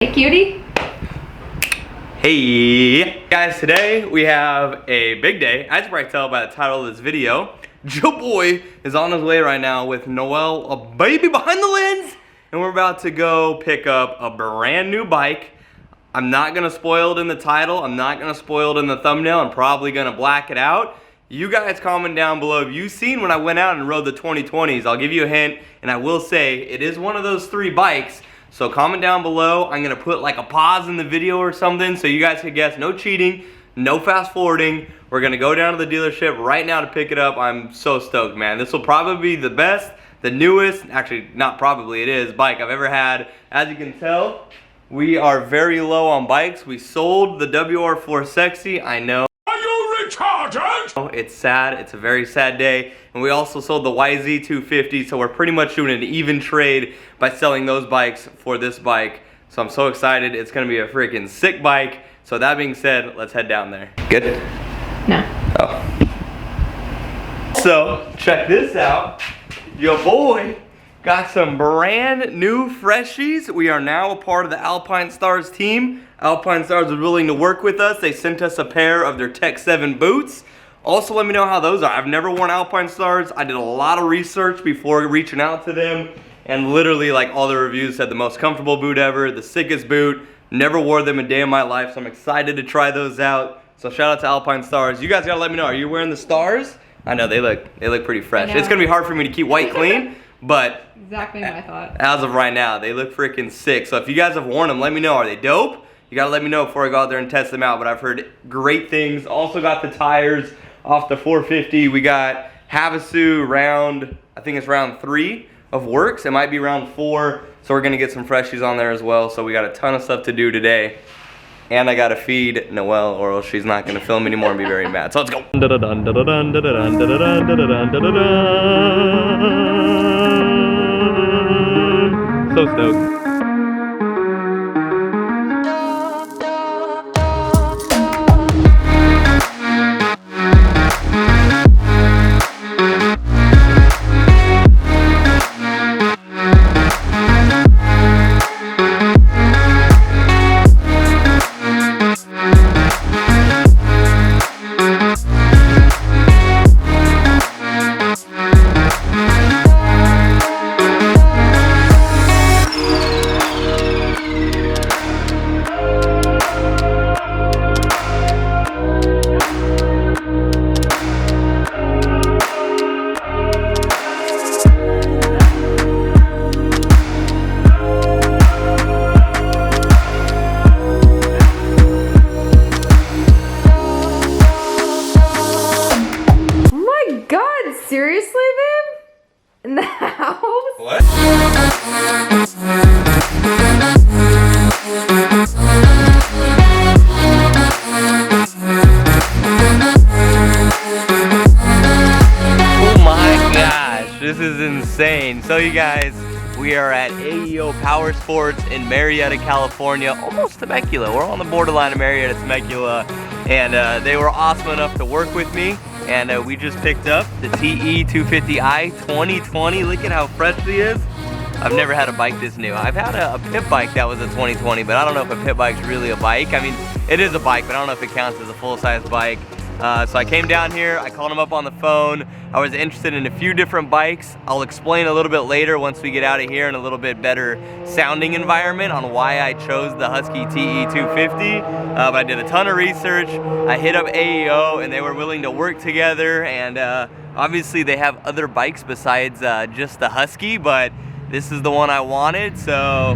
Hey cutie. Hey guys, today we have a big day. As you can probably tell by the title of this video, Joe Boy is on his way right now with Noelle, a baby behind the lens, and we're about to go pick up a brand new bike. I'm not gonna spoil it in the title, I'm not gonna spoil it in the thumbnail, I'm probably gonna black it out. You guys comment down below if you've seen when I went out and rode the 2020s. I'll give you a hint, and I will say it is one of those three bikes. So comment down below. I'm gonna put like a pause in the video or something so you guys can guess. No cheating, no fast forwarding. We're gonna go down to the dealership right now to pick it up. I'm so stoked, man. This will probably be the best, the newest, actually not probably, it is, bike I've ever had. As you can tell, we are very low on bikes. We sold the WR4 Sexy, I know. Are you retarded? It's sad, it's a very sad day. And we also sold the YZ250, so we're pretty much doing an even trade by selling those bikes for this bike. So I'm so excited, it's gonna be a freaking sick bike. So that being said, let's head down there. Good? No. Oh. So, check this out. Your boy got some brand new freshies. We are now a part of the Alpine Stars team. Alpine Stars was willing to work with us. They sent us a pair of their Tech 7 boots. Also, let me know how those are. I've never worn Alpine Stars. I did a lot of research before reaching out to them, and literally like all the reviews said the most comfortable boot ever, the sickest boot. Never wore them a day in my life, so I'm excited to try those out. So shout out to Alpine Stars. You guys gotta let me know, are you wearing the Stars? I know, they look pretty fresh. It's gonna be hard for me to keep white clean, but Exactly my thought. as of right now, they look freaking sick. So if you guys have worn them, let me know. Are they dope? You gotta let me know before I go out there and test them out, but I've heard great things. Also got the tires off the 450. We got HAVOC round, I think it's round 3 of works. It might be round 4, so we're gonna get some freshies on there as well. So we got a ton of stuff to do today. And I gotta feed Noelle or else she's not gonna film anymore and be very mad. So let's go. So stoked. Seriously, babe? In the house? What? Oh my gosh, this is insane. So you guys, we are at AEO POWERSPORTS in Marietta, California, almost Temecula. We're on the borderline of Marietta, Temecula, and they were awesome enough to work with me. And we just picked up the TE250i 2020. Look at how fresh she is. I've never had a bike this new. I've had a pit bike that was a 2020, but I don't know if a pit bike's really a bike. I mean, it is a bike, but I don't know if it counts as a full-size bike. So I came down here, I called him up on the phone. I was interested in a few different bikes. I'll explain a little bit later once we get out of here in a little bit better sounding environment on why I chose the Husky TE250. But I did a ton of research. I hit up AEO and they were willing to work together, and obviously they have other bikes besides just the Husky, but this is the one I wanted. So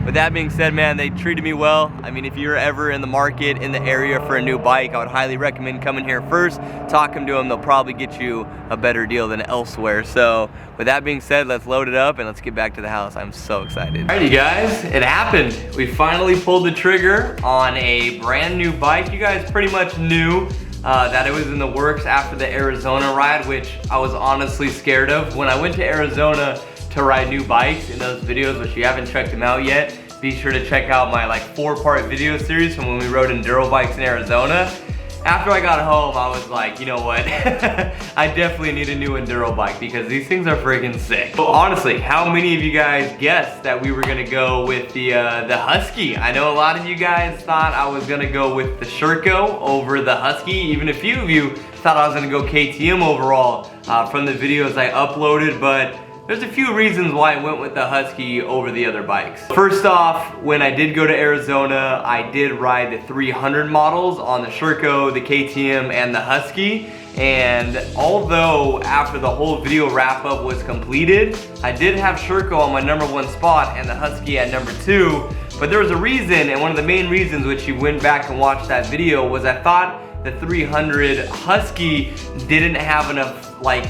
with that being said, man, they treated me well. I mean, if you're ever in the market, in the area for a new bike, I would highly recommend coming here first, talking to them. They'll probably get you a better deal than elsewhere. So with that being said, let's load it up and let's get back to the house. I'm so excited. Alrighty guys, it happened. We finally pulled the trigger on a brand new bike. You guys pretty much knew that it was in the works after the Arizona ride, which I was honestly scared of. When I went to Arizona to ride new bikes in those videos, which you haven't checked them out yet, be sure to check out my like 4-part video series from when we rode enduro bikes in Arizona. after I got home, I was like, you know what? I definitely need a new enduro bike because these things are friggin' sick. But honestly, how many of you guys guessed that we were gonna go with the Husky? I know a lot of you guys thought I was gonna go with the Sherco over the Husky. Even a few of you thought I was gonna go KTM overall from the videos I uploaded, but there's a few reasons why I went with the Husky over the other bikes. First off, when I did go to Arizona, I did ride the 300 models on the Sherco, the KTM, and the Husky. And although after the whole video wrap up was completed, I did have Sherco on my #1 spot and the Husky at #2. But there was a reason, and one of the main reasons which you went back and watched that video was I thought the 300 Husky didn't have enough, like,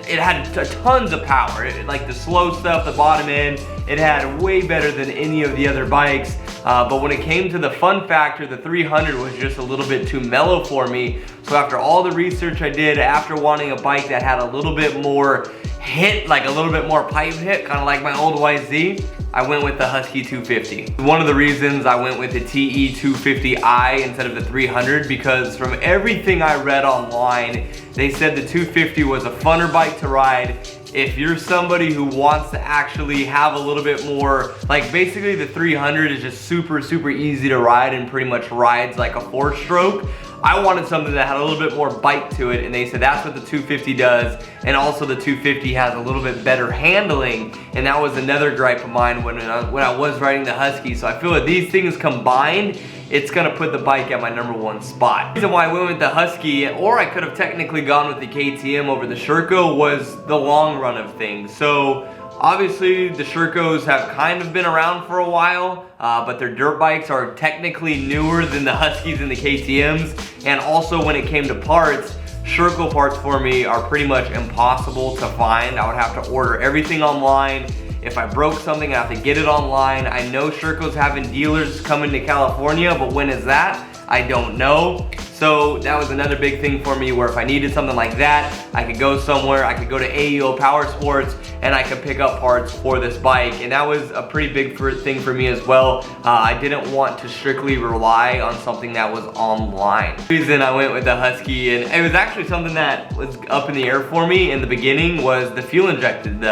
it had tons of power. Like the slow stuff, the bottom end, it had way better than any of the other bikes. But when it came to the fun factor, the 300 was just a little bit too mellow for me. So after all the research I did, after wanting a bike that had a little bit more hit, like a little bit more pipe hit, kind of like my old YZ, I went with the Husky 250. One of the reasons I went with the TE 250i instead of the 300, because from everything I read online, they said the 250 was a funner bike to ride. If you're somebody who wants to actually have a little bit more, like basically the 300 is just super easy to ride and pretty much rides like a 4-stroke. I wanted something that had a little bit more bite to it, and they said that's what the 250 does, and also the 250 has a little bit better handling, and that was another gripe of mine when I was riding the Husky. So I feel that these things combined, it's gonna put the bike at my #1 spot. The reason why I went with the Husky, or I could have technically gone with the KTM over the Sherco, was the long run of things. So obviously the Shercos have kind of been around for a while, but their dirt bikes are technically newer than the Huskies and the KTMs. And also when it came to parts, Sherco parts for me are pretty much impossible to find. I would have to order everything online. If I broke something, I have to get it online. I know Sherco's having dealers coming to California, but when is that? I don't know. So that was another big thing for me, where if I needed something like that, I could go somewhere, I could go to AEO POWERSPORTS, and I could pick up parts for this bike. And that was a pretty big thing for me as well. I didn't want to strictly rely on something that was online. The reason I went with the Husky, and it was actually something that was up in the air for me in the beginning, was the fuel injected.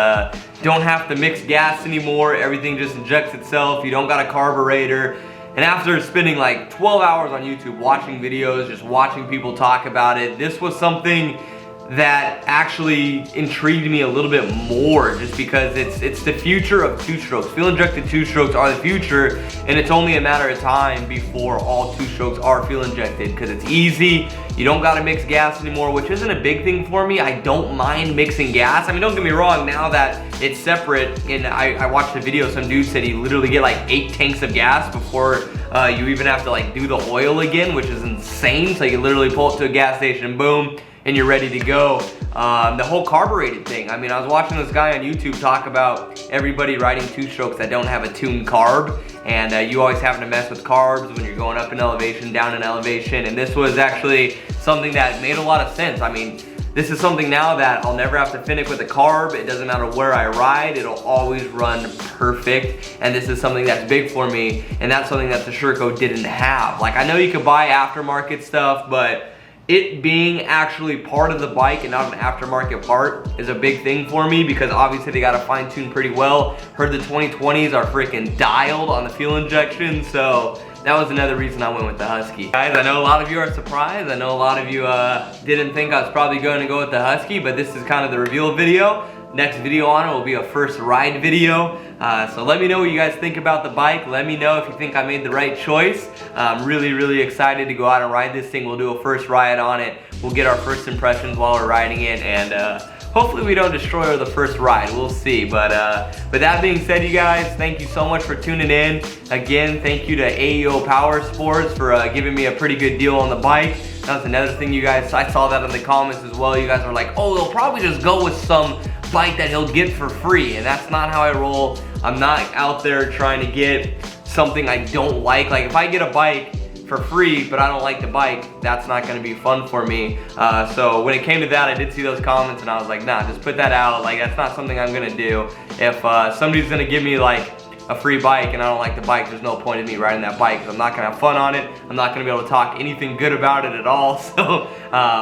Don't have to mix gas anymore, everything just injects itself, you don't got a carburetor. And after spending like 12 hours on YouTube watching videos, just watching people talk about it, this was something that actually intrigued me a little bit more, just because it's the future of 2-strokes. Fuel injected 2-strokes are the future, and it's only a matter of time before all 2-strokes are fuel injected, because it's easy. You don't gotta mix gas anymore, which isn't a big thing for me. I don't mind mixing gas. I mean, don't get me wrong, now that it's separate, and I watched a video, some dude said he literally get like 8 tanks of gas before you even have to like do the oil again, which is insane. So you literally pull up to a gas station, boom, and you're ready to go. The whole carbureted thing. I mean, I was watching this guy on YouTube talk about everybody riding 2-strokes that don't have a tuned carb, and you always having to mess with carbs when you're going up in elevation, down in elevation, and this was actually something that made a lot of sense. I mean, this is something now that I'll never have to finish with a carb. It doesn't matter where I ride, it'll always run perfect. And this is something that's big for me, and that's something that the Sherco didn't have. Like, I know you could buy aftermarket stuff, but it being actually part of the bike and not an aftermarket part is a big thing for me, because obviously they got to fine tune pretty well. Heard the 2020s are freaking dialed on the fuel injection, so that was another reason I went with the Husky. Guys, I know a lot of you are surprised. I know a lot of you didn't think I was probably going to go with the Husky, but this is kind of the reveal video. Next video on it will be a first ride video. So let me know what you guys think about the bike. Let me know if you think I made the right choice. I'm really excited to go out and ride this thing. We'll do a first ride on it. We'll get our first impressions while we're riding it, and hopefully we don't destroy the first ride. We'll see. But that being said, you guys, thank you so much for tuning in. Again, thank you to AEO POWERSPORTS for giving me a pretty good deal on the bike. That's another thing, you guys. I saw that in the comments as well. You guys are like, oh, they'll probably just go with some bike that he'll get for free, and that's not how I roll. I'm not out there trying to get something I don't like. Like, if I get a bike for free but I don't like the bike, that's not going to be fun for me. So when it came to that, I did see those comments and I was like, nah, just put that out. Like, that's not something I'm going to do. If somebody's going to give me like a free bike and I don't like the bike, there's no point in me riding that bike because I'm not gonna have fun on it. I'm not gonna be able to talk anything good about it at all. So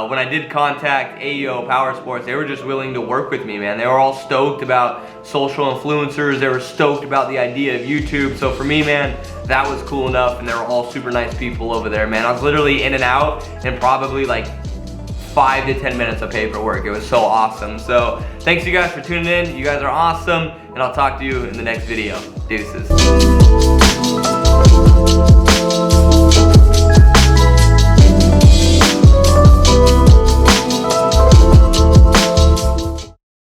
when I did contact AEO POWERSPORTS, they were just willing to work with me, man. They were all stoked about social influencers. They were stoked about the idea of YouTube. So for me, man, that was cool enough, and they were all super nice people over there, man. I was literally in and out in probably like 5 to 10 minutes of paperwork. It was so awesome. So thanks you guys for tuning in. You guys are awesome, and I'll talk to you in the next video. Deuces.